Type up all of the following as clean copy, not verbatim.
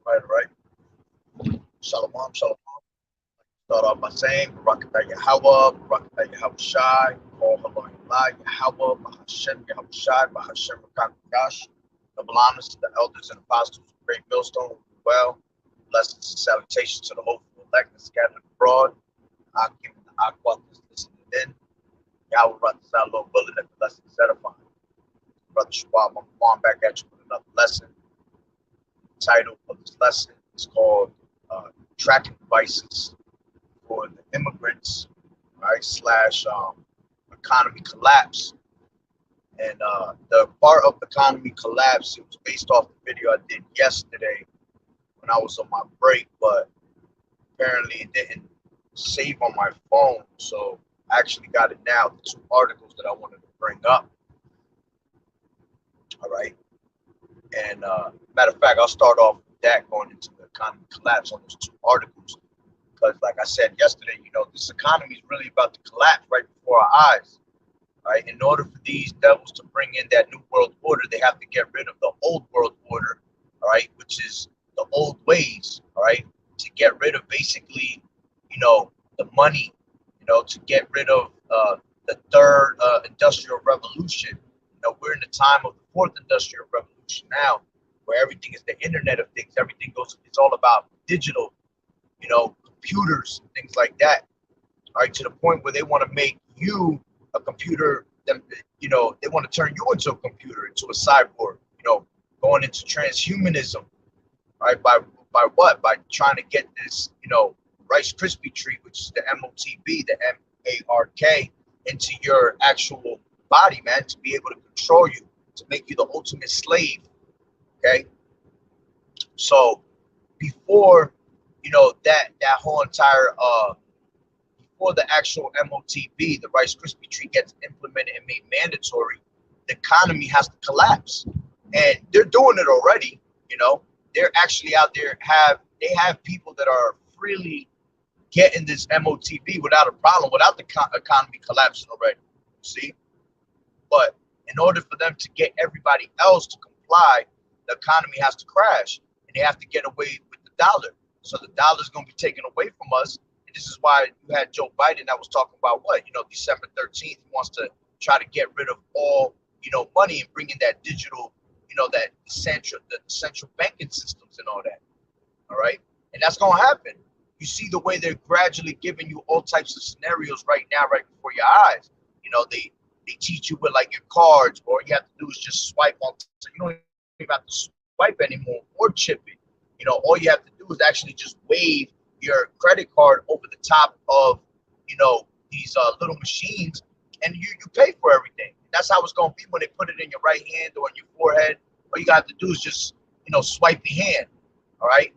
All right. Shalom, shalom. Start off by saying, Barakatah Yahweh, Barakatah Yahweh Shai, Call Halon Yahweh, Yahweh, Bahashem, Yahweh Shai, Bahashem, Rakakash. Double honors to the elders and apostles of Great Millstone. Well, blessings and salutations to the hopeful elect and scattered abroad. I give the aqua listening in. Yahweh Ratazah, Lord willing, that the lesson is edifying. Brother Schwab, I'm going back at you with another lesson. The title of this lesson is called Tracking Devices for the Immigrants, right, slash economy collapse. And the part of economy collapse, it was based off the video I did yesterday when I was on my break, but apparently it didn't save on my phone. So I actually got it now, the two articles that I wanted to bring up. All right. And matter of fact, I'll start off with that going into the economy collapse on those two articles. Because, like I said yesterday, this economy is really about to collapse right before our eyes. Right? In order for these devils to bring in that new world order, they have to get rid of the old world order, all right, which is the old ways, all right, to get rid of basically, the money, to get rid of the third industrial revolution. We're in the time of the fourth industrial revolution now, where everything is the Internet of Things. Everything goes, it's all about digital, computers and things like that. All right, to the point where they want to make you a computer. Them, they want to turn you into a computer, into a cyborg. Going into transhumanism. Right, by what? By trying to get this, Rice Krispie treat, which is the MOTB, the MARK, into your actual body, man, to be able to control you, to make you the ultimate slave. Okay, so before that whole entire before the actual MOTB, the Rice Krispie treat gets implemented and made mandatory, the economy has to collapse, and they're doing it already. They're actually out there they have people that are freely getting this MOTB without a problem, without the economy collapsing already. See, but in order for them to get everybody else to comply, the economy has to crash, and they have to get away with the dollar. So the dollar is going to be taken away from us. And this is why you had Joe Biden that was talking about what, December 13th, he wants to try to get rid of all, money and bring in that digital, that the central banking systems and all that. All right. And that's going to happen. You see the way they're gradually giving you all types of scenarios right now, right before your eyes. They teach you with like your cards, or you have to do is just swipe on. So you don't even have to swipe anymore or chip it. All you have to do is actually just wave your credit card over the top of, these little machines, and you pay for everything. That's how it's going to be when they put it in your right hand or on your forehead. All you got to do is just, swipe your hand. All right.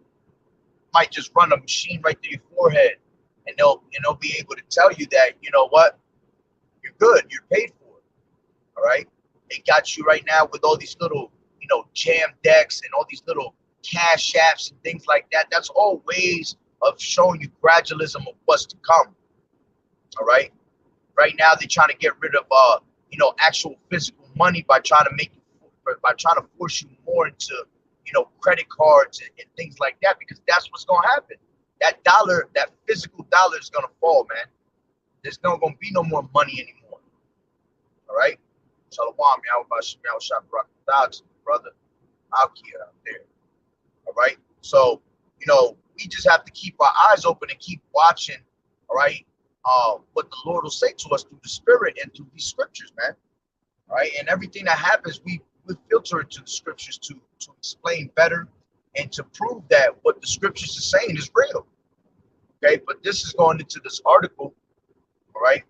Might just run a machine right through your forehead, and they'll be able to tell you that, what, you're good. You're paid for it. All right. They got you right now with all these little, jam decks and all these little cash apps and things like that. That's all ways of showing you gradualism of what's to come. All right. Right now they're trying to get rid of actual physical money by trying to force you more into credit cards and things like that, because that's what's going to happen. That dollar, that physical dollar is going to fall, man. There's not going to be no more money anymore. All right. Shalom, brother. Out here, out there. All right. So, we just have to keep our eyes open and keep watching. All right. What the Lord will say to us through the Spirit and through these scriptures, man. All right. And everything that happens, we filter it to the scriptures to explain better and to prove that what the scriptures are saying is real. Okay. But this is going into this article. All right.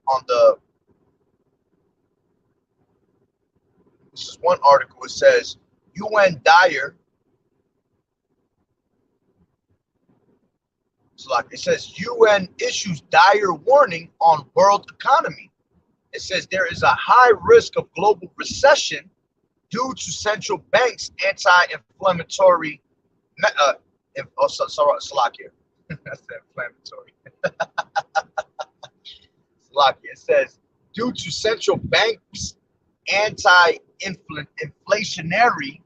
This is one article. It says UN dire. It says UN issues dire warning on world economy. It says there is a high risk of global recession due to central banks' anti-inflammatory. Slovakia. That's inflammatory. Slovakia. It says due to central banks' anti-inflationary.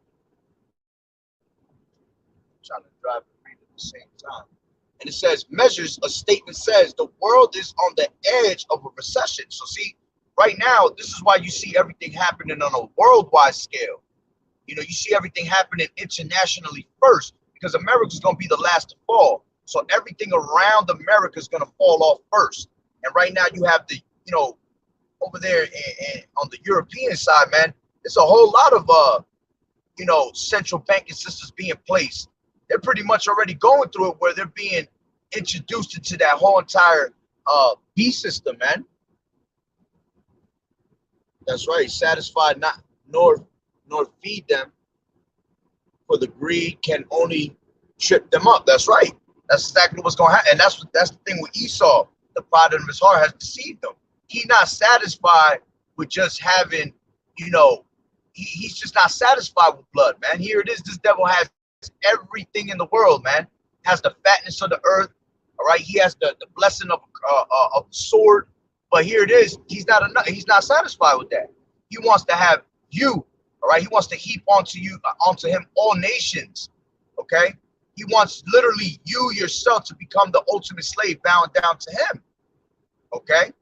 Trying to drive the same time. And it says measures, a statement says the world is on the edge of a recession. So see, right now, this is why you see everything happening on a worldwide scale. You know, you see everything happening internationally first because America's going to be the last to fall. So everything around America is going to fall off first. And right now you have the, you know, over there on the European side, man, there's a whole lot of, you know, central banking systems being placed. They're pretty much already going through it where they're being introduced into that whole entire B system, man. That's right. Satisfy not nor feed them, for the greed can only trip them up. That's right. That's exactly what's going to happen. And that's the thing with Esau. The pride of his heart has deceived him. He's not satisfied with just having, you know, he's just not satisfied with blood, man. Here it is. This devil has everything in the world, man. Has the fatness of the earth. All right. He has the blessing of the sword. But here it is. He's not satisfied with that. He wants to have you. All right. He wants to heap onto him all nations. Okay. He wants literally you yourself to become the ultimate slave bound down to him. Okay.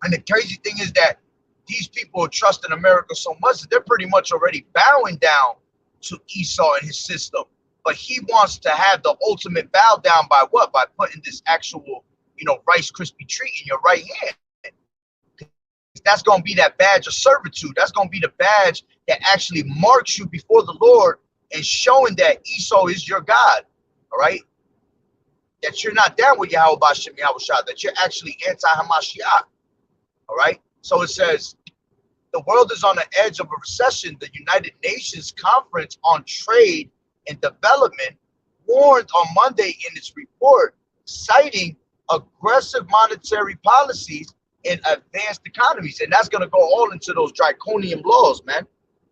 And the crazy thing is that these people are trusting America so much that they're pretty much already bowing down to Esau and his system. But he wants to have the ultimate bow down by what? By putting this actual, you know, Rice Krispie treat in your right hand. That's going to be that badge of servitude. That's going to be the badge that actually marks you before the Lord and showing that Esau is your God. All right. That you're not down with Yahweh Bashem Yahweh, that you're actually anti-Hamashiach. All right. So it says the world is on the edge of a recession. The United Nations Conference on Trade and Development warned on Monday in its report, citing aggressive monetary policies in advanced economies. And that's going to go all into those draconian laws, man.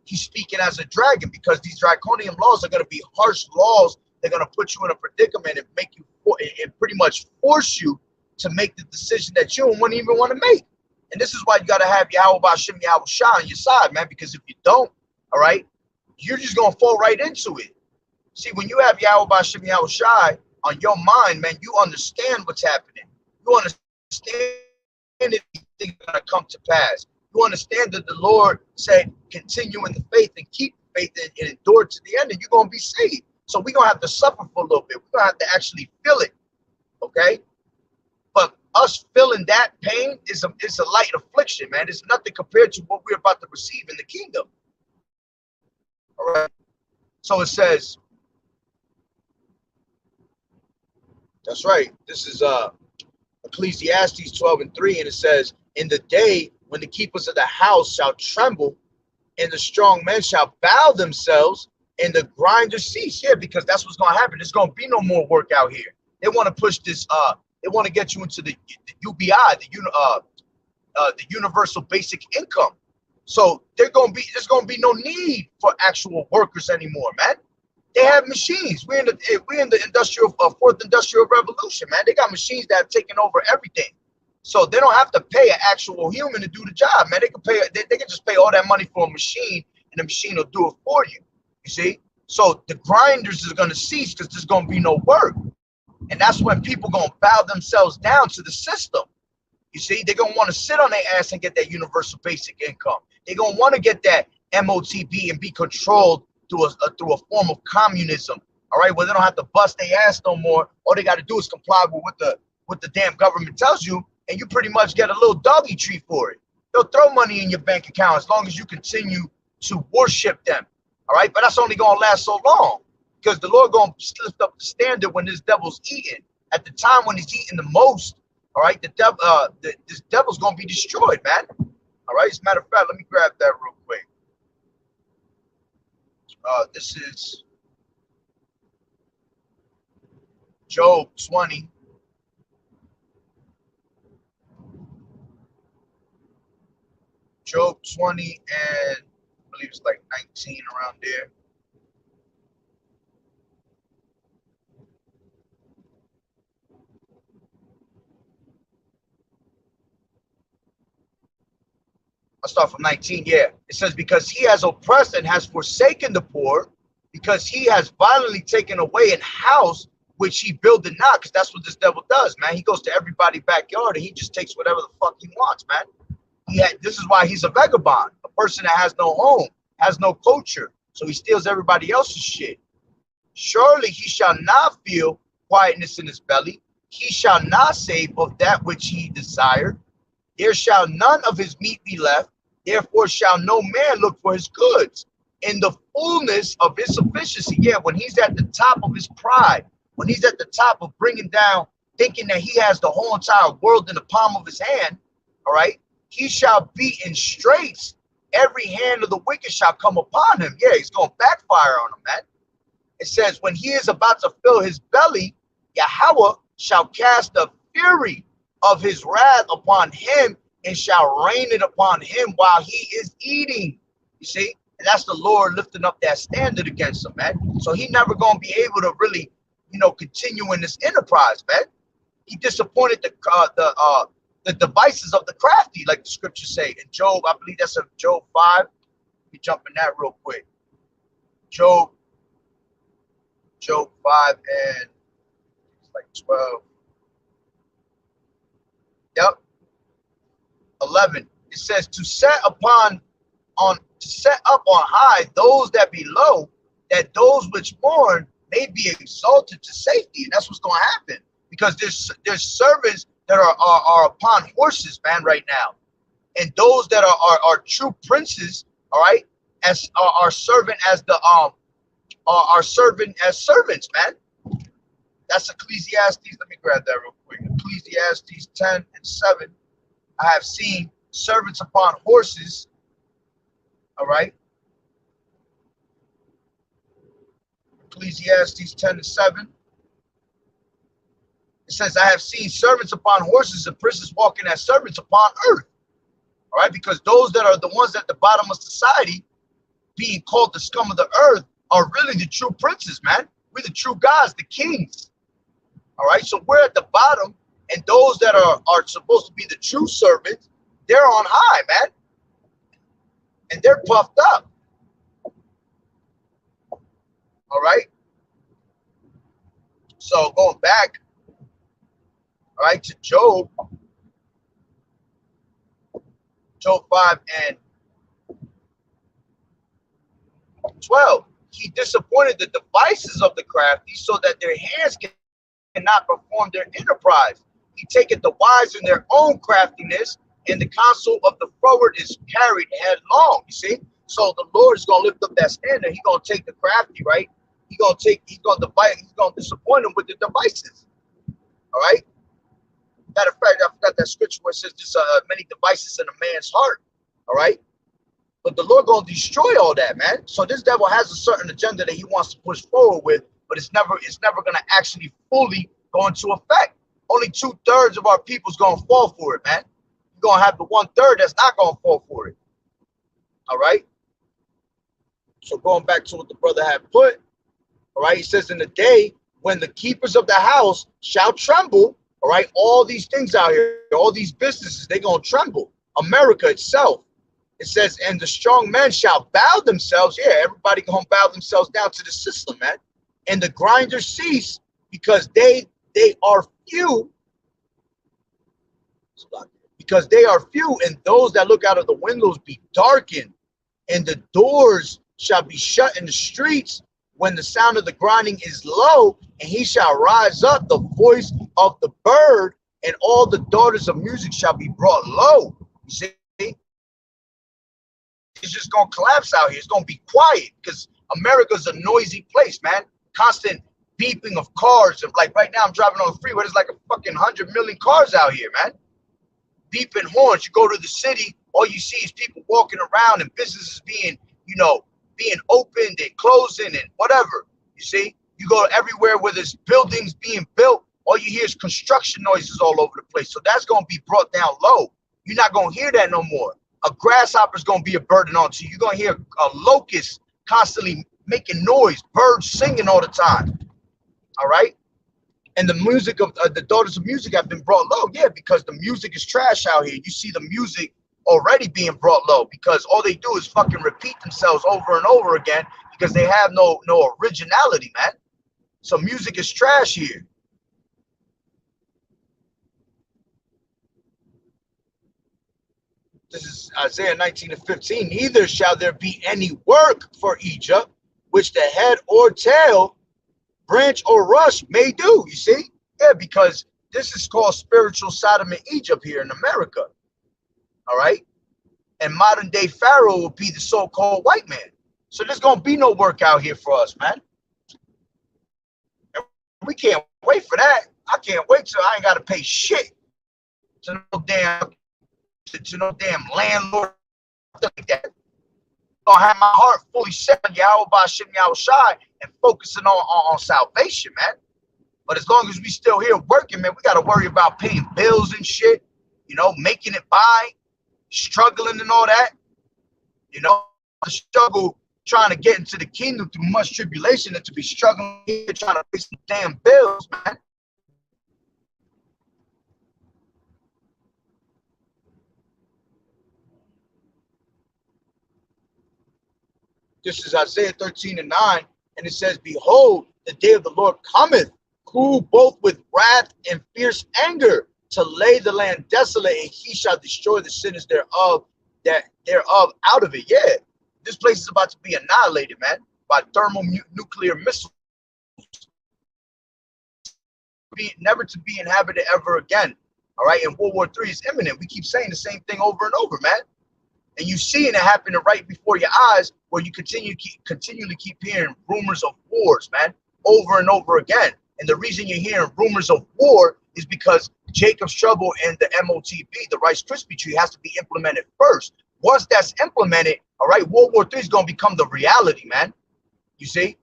He's speaking as a dragon because these draconian laws are going to be harsh laws. They're going to put you in a predicament and make you and pretty much force you to make the decision that you wouldn't even want to make. And this is why you got to have Yahweh Bashem Yahweh Shah on your side, man, because if you don't, all right, you're just going to fall right into it. See, when you have Yahweh Bashem Yahweh Shai on your mind, man, you understand what's happening. You understand that things are going to come to pass. You understand that the Lord said, continue in the faith and keep the faith and endure to the end, and you're going to be saved. So we're going to have to suffer for a little bit. We're going to have to actually feel it, okay? But us feeling that pain is a light affliction, man. It's nothing compared to what we're about to receive in the kingdom. All right? So it says, that's right. This is Ecclesiastes 12:3, and it says, in the day when the keepers of the house shall tremble, and the strong men shall bow themselves, and the grinders cease. Yeah, because that's what's going to happen. There's going to be no more work out here. They want to push this. They want to get you into the UBI, the universal basic income. So there's going to be no need for actual workers anymore, man. They have machines. We're in the industrial fourth industrial revolution, man. They got machines that have taken over everything. So they don't have to pay an actual human to do the job, man. They can just pay all that money for a machine, and the machine will do it for you. You see? So the grinders is going to cease because there's going to be no work. And that's when people going to bow themselves down to the system. You see? They're going to want to sit on their ass and get that universal basic income. They're going to want to get that MOTB and be controlled through a form of communism. All right? Where they don't have to bust their ass no more. All they got to do is comply with what the damn government tells you, and you pretty much get a little doggy treat for it. They'll throw money in your bank account as long as you continue to worship them. All right, but that's only going to last so long because the Lord going to lift up the standard when this devil's eating. At the time when he's eating the most, all right, this devil's going to be destroyed, man. All right, as a matter of fact, let me grab that real quick. This is Job 20. Job 20 and I believe it's like 19 around there. I'll start from 19. Yeah, it says, because he has oppressed and has forsaken the poor because he has violently taken away an house which he builded not, because that's what this devil does, man. He goes to everybody's backyard and he just takes whatever the fuck he wants, man. This is why he's a vagabond, a person that has no home, has no culture. So he steals everybody else's shit. Surely he shall not feel quietness in his belly. He shall not save of that which he desired. There shall none of his meat be left. Therefore shall no man look for his goods. In the fullness of his sufficiency, yeah, when he's at the top of his pride, when he's at the top of bringing down, thinking that he has the whole entire world in the palm of his hand, all right, he shall be in straits. Every hand of the wicked shall come upon him. Yeah, he's going to backfire on him, man. It says, when he is about to fill his belly, Yahweh shall cast the fury of his wrath upon him and shall rain it upon him while he is eating. You see? And that's the Lord lifting up that standard against him, man. So he never going to be able to really, continue in this enterprise, man. He disappointed the devices of the crafty, like the scriptures say. In Job, I believe that's in Job 5. Let me jump in that real quick. Job 5 and it's like 12. Yep. 11. It says to set up on high those that be low, that those which mourn may be exalted to safety. And that's what's going to happen, because there's servants that are upon horses, man, right now, and those that are true princes, all right, as are serving as the are serving as servants, man. That's Ecclesiastes. Let me grab that real quick. Ecclesiastes 10 and 7. I have seen servants upon horses. All right. Ecclesiastes 10 and 7. It says, I have seen servants upon horses and princes walking as servants upon earth. All right. Because those that are the ones at the bottom of society, being called the scum of the earth, are really the true princes, man. We're the true gods, the kings. All right. So we're at the bottom, and those that are supposed to be the true servants, they're on high, man. And they're puffed up. All right. So going back, all right, to Job 5 and 12. He disappointed the devices of the crafty so that their hands cannot perform their enterprise. He taketh the wise in their own craftiness, and the counsel of the froward is carried headlong. You see? So the Lord is going to lift up that standard. He's going to take the crafty, right? He's going to disappoint them with the devices. All right? Matter of fact, I forgot that scripture where it says there's many devices in a man's heart. All right? But the Lord going to destroy all that, man. So this devil has a certain agenda that he wants to push forward with, but it's never going to actually fully go into effect. Only 2/3 of our people's going to fall for it, man. You're going to have the 1/3 that's not going to fall for it. All right? So going back to what the brother had put, all right, he says, in the day when the keepers of the house shall tremble, all right, all these things out here, all these businesses, they're going to tremble. America itself. It says, and the strong men shall bow themselves. Yeah, everybody going to bow themselves down to the system, man. And the grinders cease, because they are few. Because they are few, and those that look out of the windows be darkened, and the doors shall be shut in the streets when the sound of the grinding is low, and he shall rise up the voice of the bird, and all the daughters of music shall be brought low. You see? It's just going to collapse out here. It's going to be quiet, because America's a noisy place, man. Constant beeping of cars. And like right now, I'm driving on the freeway. There's like a fucking 100 million cars out here, man. Beeping horns. You go to the city, all you see is people walking around and businesses being, being opened and closing and whatever. You see, you go everywhere where there's buildings being built, all you hear is construction noises all over the place. So that's going to be brought down low. You're not going to hear that no more. A grasshopper is going to be a burden onto you. You're going to hear a locust constantly making noise, birds singing all the time. All right. And the music of the daughters of music have been brought low. Yeah, because the music is trash out here. You see the music already being brought low, because all they do is fucking repeat themselves over and over again. because they have no originality, man. So music is trash here. This is Isaiah 19:15. Neither shall there be any work for Egypt, which the head or tail, branch or rush may do. You see? Yeah, because this is called spiritual Sodom and Egypt here in America. All right? And modern day Pharaoh will be the so-called white man. So there's going to be no work out here for us, man. And we can't wait for that. I can't wait till I ain't got to pay shit to no damn landlord like that. Gonna have my heart fully set on Yahweh Bashim Yahushai and focusing on salvation, man. But as long as we still here working, man, we got to worry about paying bills and shit, you know, making it by, struggling and all that. You know, the struggle trying to get into the kingdom through much tribulation and to be struggling here trying to pay some damn bills, man. This is Isaiah 13:9, and it says, behold, the day of the Lord cometh, who both with wrath and fierce anger to lay the land desolate, and he shall destroy the sinners thereof out of it. Yeah, this place is about to be annihilated, man, by thermonuclear missiles, never to be inhabited ever again. All right, and World War III is imminent. We keep saying the same thing over and over, man. And you seeing it happening right before your eyes, where you continually keep hearing rumors of wars, man, over and over again. And the reason you're hearing rumors of war is because Jacob's Trouble and the MOTB, the Rice Krispie Tree, has to be implemented first. Once that's implemented, all right, World War III is going to become the reality, man. You see?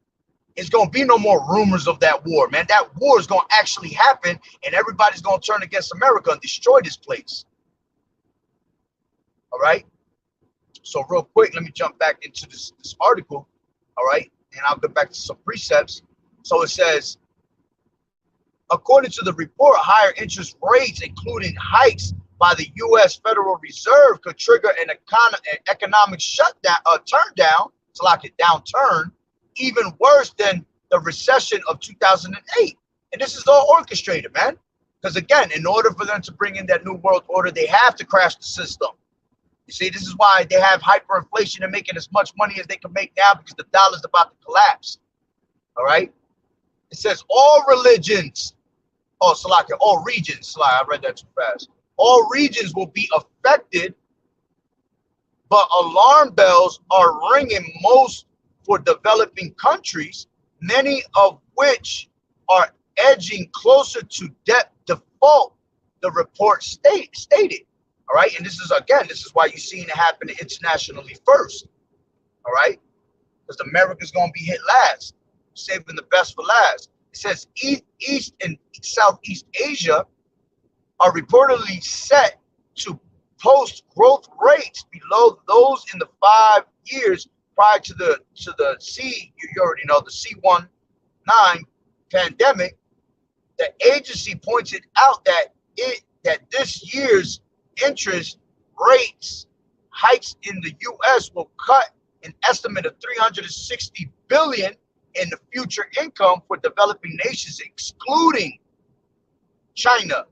It's going to be no more rumors of that war, man. That war is going to actually happen, and everybody's going to turn against America and destroy this place. All right? So real quick, let me jump back into this article, all right? And I'll get back to some precepts. So it says, according to the report, higher interest rates, including hikes by the U.S. Federal Reserve, could trigger an economic shutdown, turndown, it's like a downturn, even worse than the recession of 2008. And this is all orchestrated, man. Because again, in order for them to bring in that new world order, they have to crash the system. You see, this is why they have hyperinflation and making as much money as they can make now, because the dollar's about to collapse. All right. It says all religions, all regions, I read that too fast. All regions will be affected, but alarm bells are ringing most for developing countries, many of which are edging closer to debt default, the report stated. All right, and this is why you're seeing it happen internationally first. All right, because America's going to be hit last, saving the best for last. It says East and Southeast Asia are reportedly set to post growth rates below those in the 5 years prior to the you already know, the C-19 pandemic. The agency pointed out that this year's interest rates hikes in the U.S. will cut an estimate of $360 billion in the future income for developing nations, excluding China.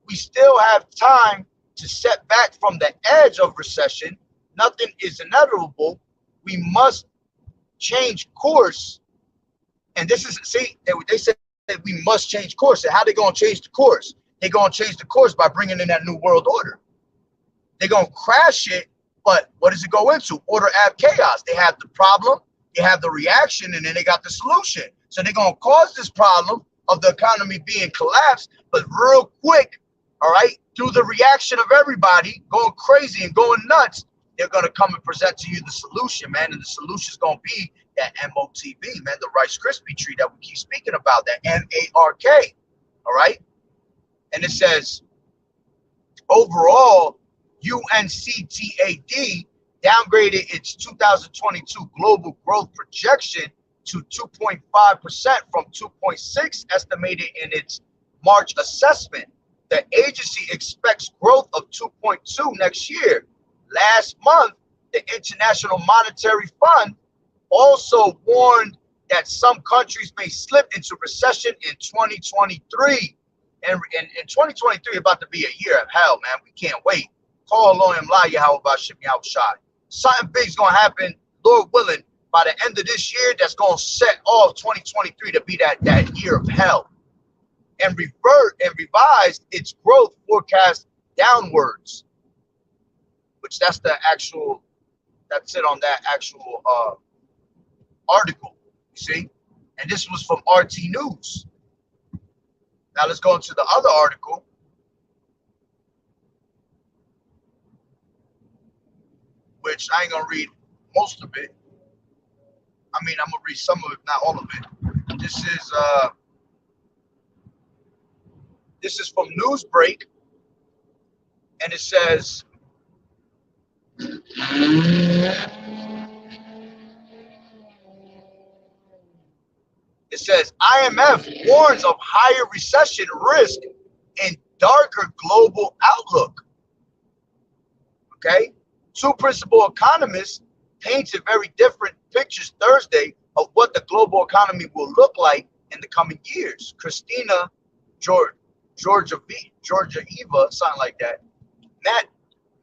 We still have time to set back from the edge of recession. Nothing is inevitable. We must change course. And this is, see, they said that we must change course. And how they going to change the course? They're going to change the course by bringing in that new world order. They're going to crash it, but what does it go into? Order, add chaos. They have the problem, they have the reaction, and then they got the solution. So they're going to cause this problem of the economy being collapsed, but real quick, all right, through the reaction of everybody going crazy and going nuts, they're going to come and present to you the solution, man. And the solution is going to be that MOTB, man, the Rice Krispie Tree that we keep speaking about, that MARK, all right? And it says, overall, UNCTAD downgraded its 2022 global growth projection to 2.5% from 2.6 estimated in its March assessment. The agency expects growth of 2.2 next year. Last month, the International Monetary Fund also warned that some countries may slip into recession in 2023. And in 2023 about to be a year of hell, man. We can't wait. Call Elohim Laya, how about Shimmy out shot? Something big's gonna happen, Lord willing, by the end of this year that's gonna set off 2023 to be that year of hell. And revised its growth forecast downwards. Which that's it on that actual article, you see? And this was from RT News. Now let's go into the other article. Which I ain't gonna read most of it. I mean, I'm gonna read some of it, not all of it. This is from Newsbreak, and it says, IMF warns of higher recession risk and darker global outlook. Okay? Two principal economists painted very different pictures Thursday of what the global economy will look like in the coming years. Christina Georgia Eva, something like that,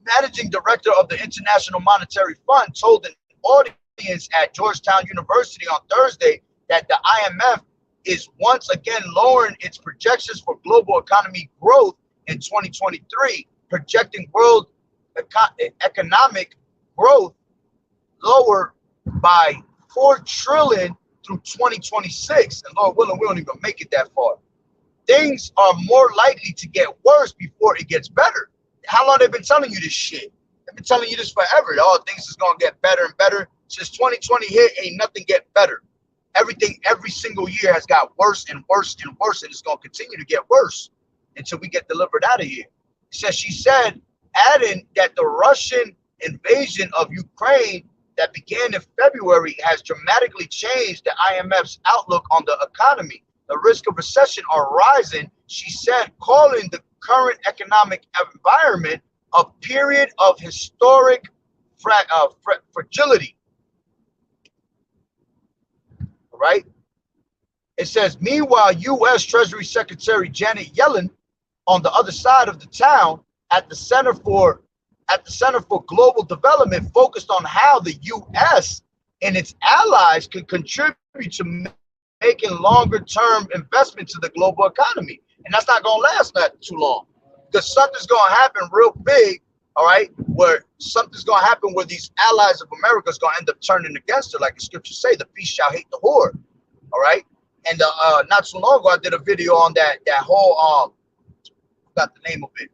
managing director of the International Monetary Fund, told an audience at Georgetown University on Thursday that the IMF is once again lowering its projections for global economy growth in 2023, projecting world economic growth lower by 4 trillion through 2026. And Lord willing, we don't even make it that far. Things are more likely to get worse before it gets better. How long they've been telling you this shit? They've been telling you this forever. All things is gonna get better and better. Since 2020 hit, ain't nothing get better. Everything every single year has got worse and worse and worse, and it's gonna continue to get worse until we get delivered out of here. She said, adding that the Russian invasion of Ukraine that began in February has dramatically changed the IMF's outlook on the economy. The risk of recession are rising, she said, calling the current economic environment a period of historic fragility. Right? It says, meanwhile, U.S. Treasury Secretary Janet Yellen, on the other side of the town, at the Center for Global Development, focused on how the U.S. and its allies can contribute to making longer-term investment to the global economy. And that's not going to last not too long, because something's going to happen real big, all right, where something's going to happen where these allies of America is going to end up turning against her, like the scriptures say, the beast shall hate the whore, all right? And not too long ago, I did a video on that whole, forgot the name of it,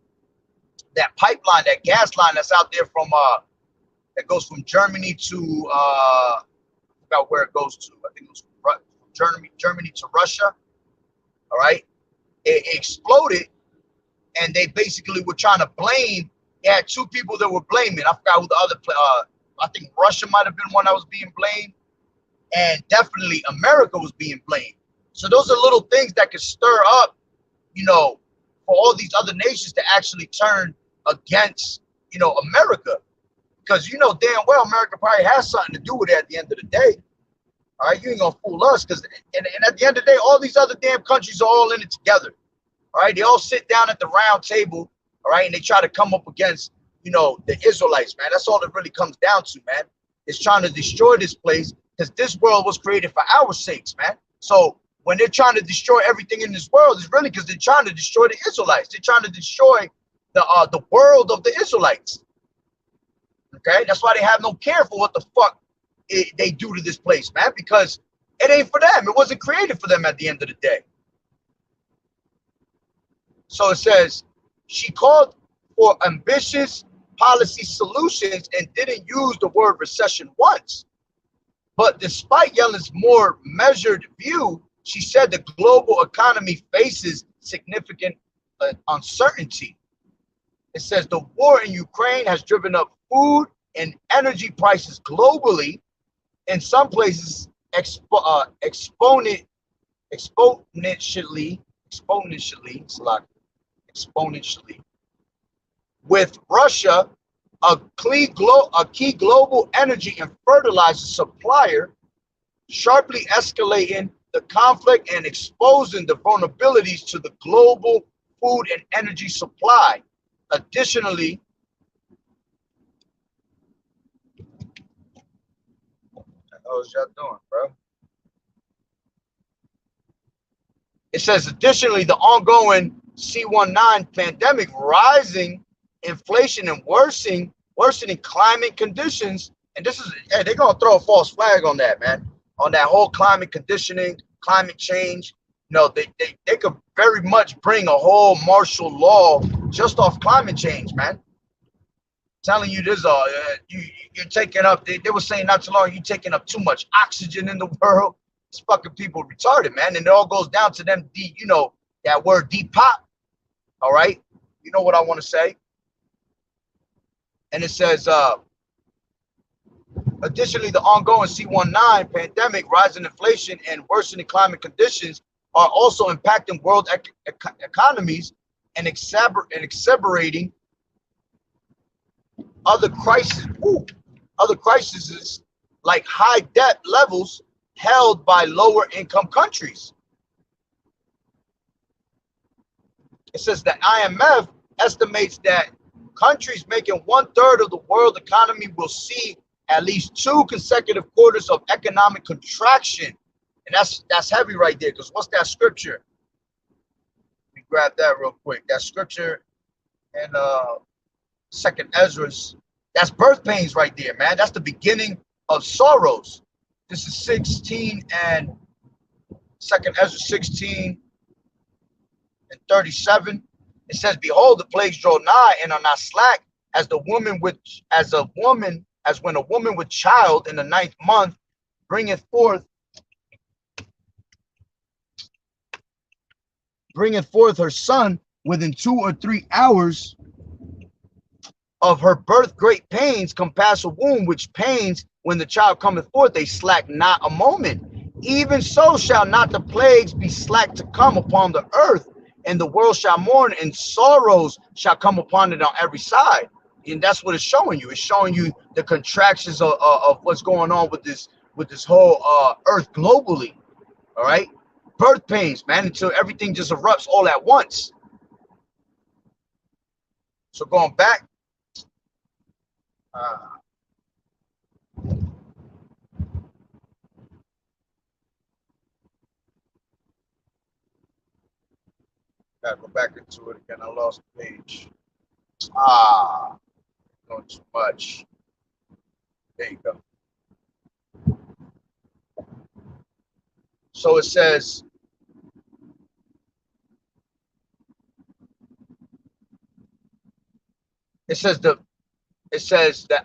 that pipeline, that gas line that's out there from, that goes from Germany to, I forgot where it goes to, I think it was Germany to Russia, all right? It exploded, and they basically were trying to blame. They had two people that were blaming. I forgot who the other, I think Russia might have been one that was being blamed, and definitely America was being blamed. So those are little things that could stir up, you know, for all these other nations to actually turn against, you know, America. Because you know damn well America probably has something to do with it at the end of the day. All right, you ain't gonna fool us, because and at the end of the day, all these other damn countries are all in it together. All right, they all sit down at the round table, all right, and they try to come up against, you know, the Israelites, man. That's all it really comes down to, man. It's trying to destroy this place, because this world was created for our sakes, man. So when they're trying to destroy everything in this world, it's really because they're trying to destroy the Israelites. They're trying to destroy the world of the Israelites. Okay, that's why they have no care for what the fuck they do to this place, man, because it ain't for them. It wasn't created for them at the end of the day. So it says, she called for ambitious policy solutions and didn't use the word recession once. But despite Yellen's more measured view, she said the global economy faces significant uncertainty. It says the war in Ukraine has driven up food and energy prices globally, in some places exponentially, with Russia, a key global energy and fertilizer supplier, sharply escalating the conflict and exposing the vulnerabilities to the global food and energy supply. Additionally, what the hell is y'all doing, bro? It says, additionally, the ongoing C-19 pandemic, rising inflation, and worsening climate conditions. And this is, hey, they're going to throw a false flag on that, man, on that whole climate conditioning, climate change. You know, they could very much bring a whole martial law just off climate change, man. Telling you this, you're taking up, they were saying not too long, you're taking up too much oxygen in the world. It's fucking people retarded, man. And it all goes down to them, you know, that word Depop. All right. You know what I want to say. And it says, additionally, the ongoing C-19 pandemic, rising inflation, and worsening climate conditions are also impacting world economies and exacerbating other crises. Other crises like high debt levels held by lower income countries. It says the IMF estimates that countries making 1/3 of the world economy will see at least 2 consecutive quarters of economic contraction. And that's heavy right there, because what's that scripture? Let me grab that real quick. That scripture in Second Ezra's, that's birth pains right there, man. That's the beginning of sorrows. This is 16 and Second Ezra 16 and 37. It says, behold, the plagues draw nigh and are not slack, as when a woman with child in the 9th month bringeth forth her son within 2 or 3 hours of her birth. Great pains compass a womb, which pains when the child cometh forth, they slack not a moment. Even so shall not the plagues be slack to come upon the earth, and the world shall mourn, and sorrows shall come upon it on every side. And that's what it's showing you. It's showing you the contractions of what's going on with this whole earth globally. All right, birth pains, man, until everything just erupts all at once. So going back, gotta go back into it again. I lost the page. Doing too much. There you go. So it says, the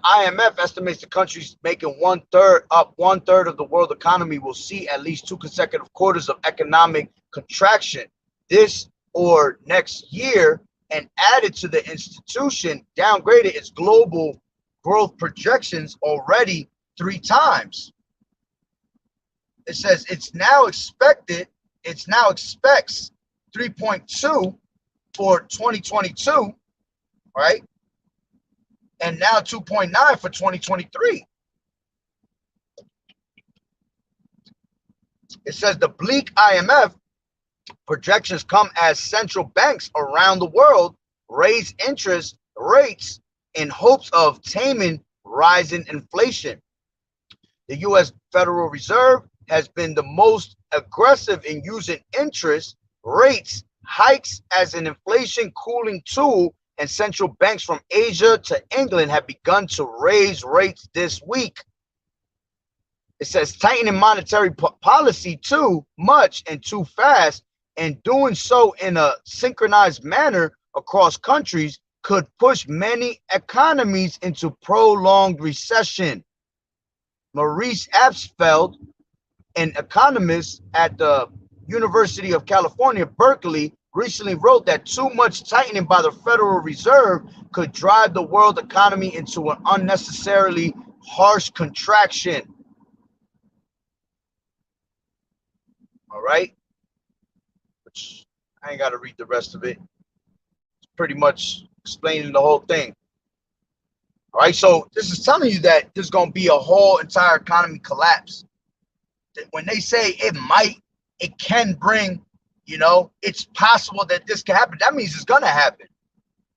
IMF estimates the countries making 1/3 of the world economy will see at least 2 consecutive quarters of economic contraction this or next year, and added to the institution downgraded its global growth projections already 3 times. It says it now expects 3.2 for 2022, right? And now 2.9 for 2023. It says the bleak IMF projections come as central banks around the world raise interest rates in hopes of taming rising inflation. The U.S. Federal Reserve has been the most aggressive in using interest rates hikes as an inflation cooling tool, and central banks from Asia to England have begun to raise rates this week. It says tightening monetary policy too much and too fast, and doing so in a synchronized manner across countries could push many economies into prolonged recession. Maurice Absfeld, an economist at the University of California, Berkeley, recently wrote that too much tightening by the Federal Reserve could drive the world economy into an unnecessarily harsh contraction. All right, which I ain't got to read the rest of it. It's pretty much explaining the whole thing. All right, so this is telling you that there's going to be a whole entire economy collapse. when they say it can bring, it's possible that this can happen, that means it's gonna happen.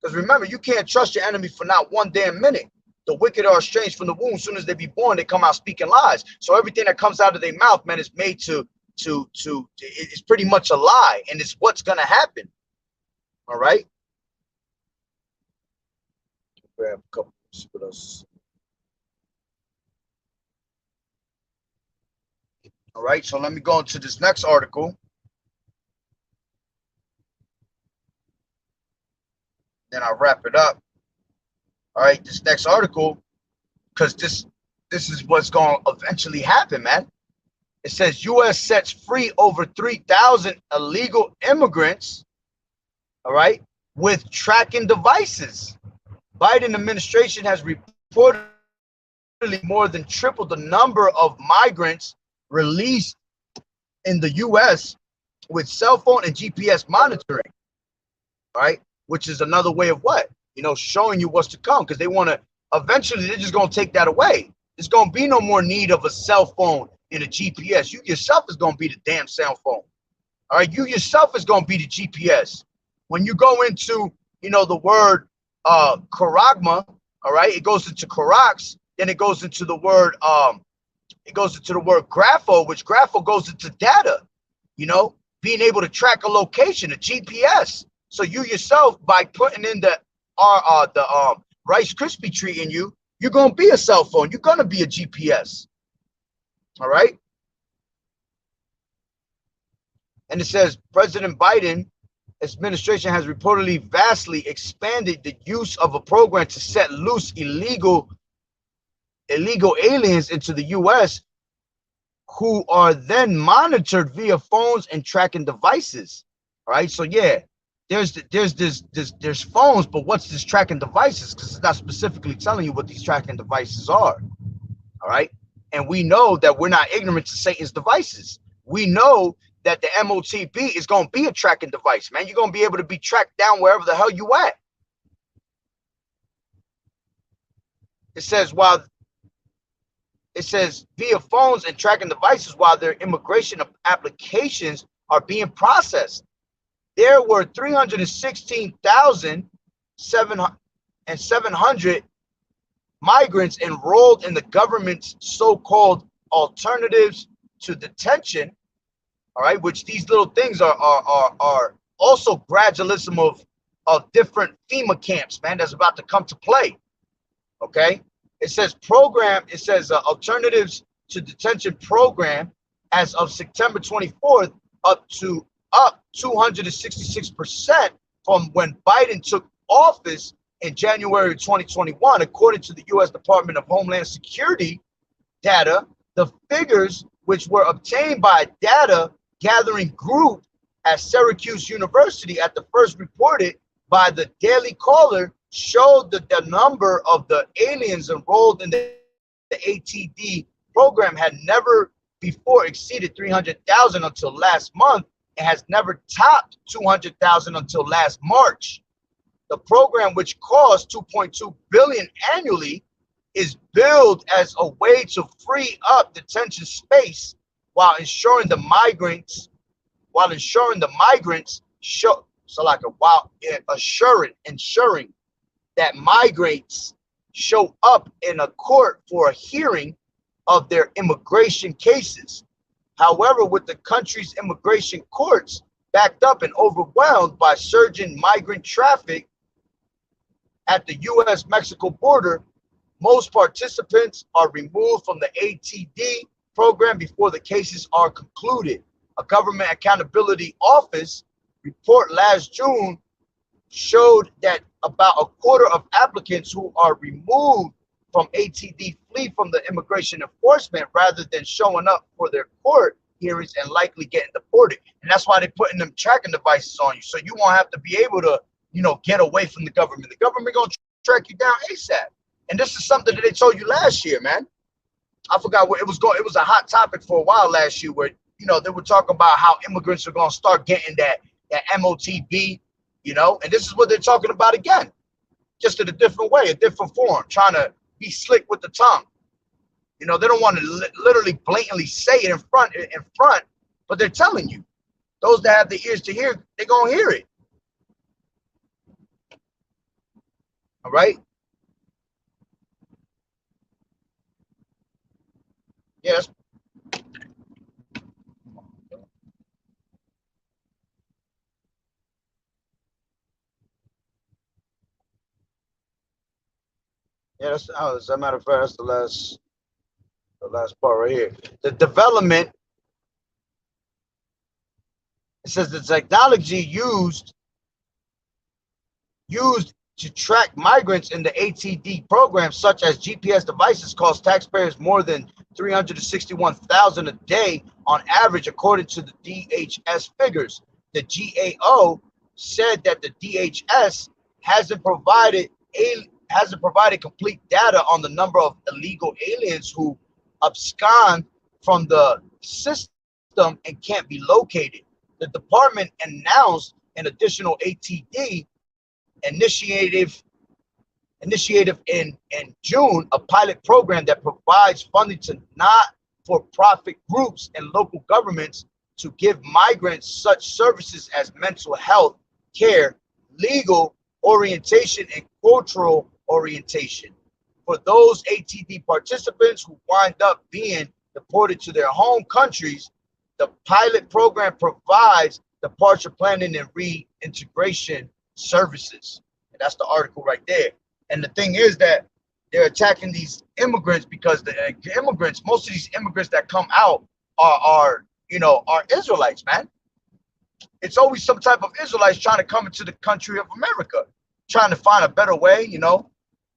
Because remember, you can't trust your enemy for not one damn minute. The wicked are estranged from the womb. As soon as they be born, they come out speaking lies. So everything that comes out of their mouth, man, is made to it's pretty much a lie, and it's what's gonna happen. All right. Grab a couple. See what else. All right. So let me go into this next article. Then I'll wrap it up. All right. This next article, because this is what's going to eventually happen, man. It says U.S. sets free over 3,000 illegal immigrants. All right, with tracking devices. Biden administration has reportedly more than tripled the number of migrants released in the U.S. with cell phone and GPS monitoring. All right, which is another way of what? Showing you what's to come, because they want to, eventually they're just going to take that away. There's going to be no more need of a cell phone and a GPS. You yourself is going to be the damn cell phone. All right, you yourself is going to be the GPS. When you go into, the word charagma, all right, it goes into charax, then it goes into the word grapho, which grapho goes into data, being able to track a location, a GPS. So you yourself, by putting in the Rice Krispie treat in you, you're going to be a cell phone. You're going to be a GPS. All right. And it says President Biden administration has reportedly vastly expanded the use of a program to set loose illegal aliens into the U.S. who are then monitored via phones and tracking devices. All right. So yeah, there's phones, but what's this tracking devices? Because it's not specifically telling you what these tracking devices are. All right. And we know that we're not ignorant to Satan's devices. We know that the MOTB is going to be a tracking device, man. You're going to be able to be tracked down wherever the hell you at. It says via phones and tracking devices while their immigration applications are being processed. There were 316,700 migrants enrolled in the government's so-called alternatives to detention. All right, which these little things are also gradualism of different FEMA camps, man, that's about to come to play. Okay, it says alternatives to detention program as of September 24th up 266% from when Biden took office in January 2021, according to the U.S. Department of Homeland Security data. The figures, which were obtained by a data gathering group at Syracuse University at the first reported by the Daily Caller, showed that the number of the aliens enrolled in the ATD program had never before exceeded 300,000 until last month and has never topped 200,000 until last March. The program, which costs $2.2 billion annually, is billed as a way to free up detention space while ensuring the migrants ensuring that migrants show up in a court for a hearing of their immigration cases. However, with the country's immigration courts backed up and overwhelmed by surging migrant traffic at the U.S.-Mexico border, most participants are removed from the ATD program before the cases are concluded. A government accountability office report last June showed that about a quarter of applicants who are removed from ATD flee from the immigration enforcement rather than showing up for their court hearings and likely getting deported. And that's why they're putting them tracking devices on you, so you won't have to be able to, get away from the government. The government gonna track you down ASAP. And this is something that they told you last year, man. I forgot where it was going. It was a hot topic for a while last year where, they were talking about how immigrants are going to start getting that MOTB, and this is what they're talking about again, just in a different way, a different form, trying to be slick with the tongue. You know, they don't want to literally blatantly say it in front, but they're telling you. Those that have the ears to hear, they're gonna hear it. All right. Yes. Yeah, that's, as a matter of fact, that's the last part right here. The development, it says the technology used to track migrants in the ATD program, such as GPS devices, cost taxpayers more than $361,000 a day on average, according to the DHS figures. The GAO said that the DHS hasn't provided complete data on the number of illegal aliens who abscond from the system and can't be located. The department announced an additional ATD initiative in June, a pilot program that provides funding to not-for-profit groups and local governments to give migrants such services as mental health care, legal orientation, and cultural orientation. For those ATD participants who wind up being deported to their home countries, the pilot program provides departure planning and reintegration services. And that's the article right there. And the thing is that they're attacking these immigrants because the immigrants, most of these immigrants that come out are Israelites, man. It's always some type of Israelites trying to come into the country of America, trying to find a better way,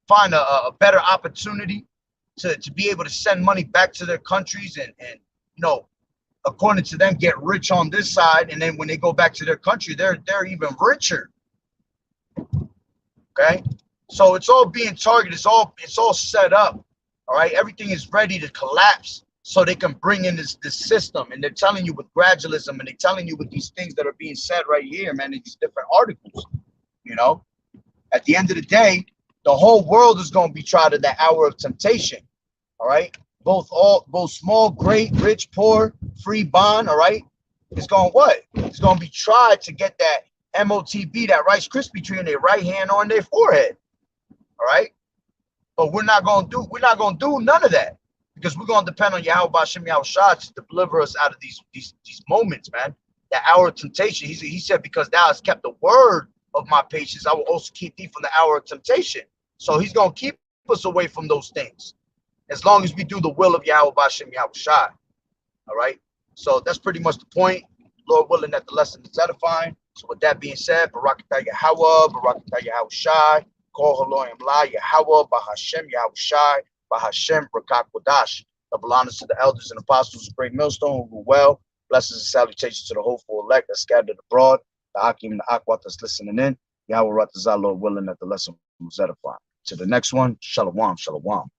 find a better opportunity to be able to send money back to their countries and according to them, get rich on this side. And then when they go back to their country, they're even richer. Okay. So it's all being targeted. It's all set up. All right. Everything is ready to collapse so they can bring in this system. And they're telling you with gradualism, and they're telling you with these things that are being said right here, man, in these different articles. At the end of the day, the whole world is going to be tried at that hour of temptation. All right. Both small, great, rich, poor, free, bond. All right. It's going what? It's going to be tried to get that MOTB, that Rice Krispie treat in their right hand or in their forehead. All right. But we're not going to do none of that, because we're going to depend on Yahweh Bashem Yahushua to deliver us out of these moments, man. That hour of temptation. He said, because thou hast kept the word of my patience, I will also keep thee from the hour of temptation. So he's going to keep us away from those things, as long as we do the will of Yahweh Bashem Yahushua. All right. So that's pretty much the point. Lord willing that the lesson is edifying. So with that being said, Barakatah Yahweh, Barakatah Yahushai, Kol Haloim La Yahweh, Bahashem Yahushai, Bahashem Rakak Wadash. Double honors to the elders and apostles of Great Millstone who well. Blessings and salutations to the hopeful elect that scattered abroad. The Akim and the Akwat that's listening in. Yahweh Ratazah, Lord willing that the lesson was edifying. To the next one, Shalom, Shalom.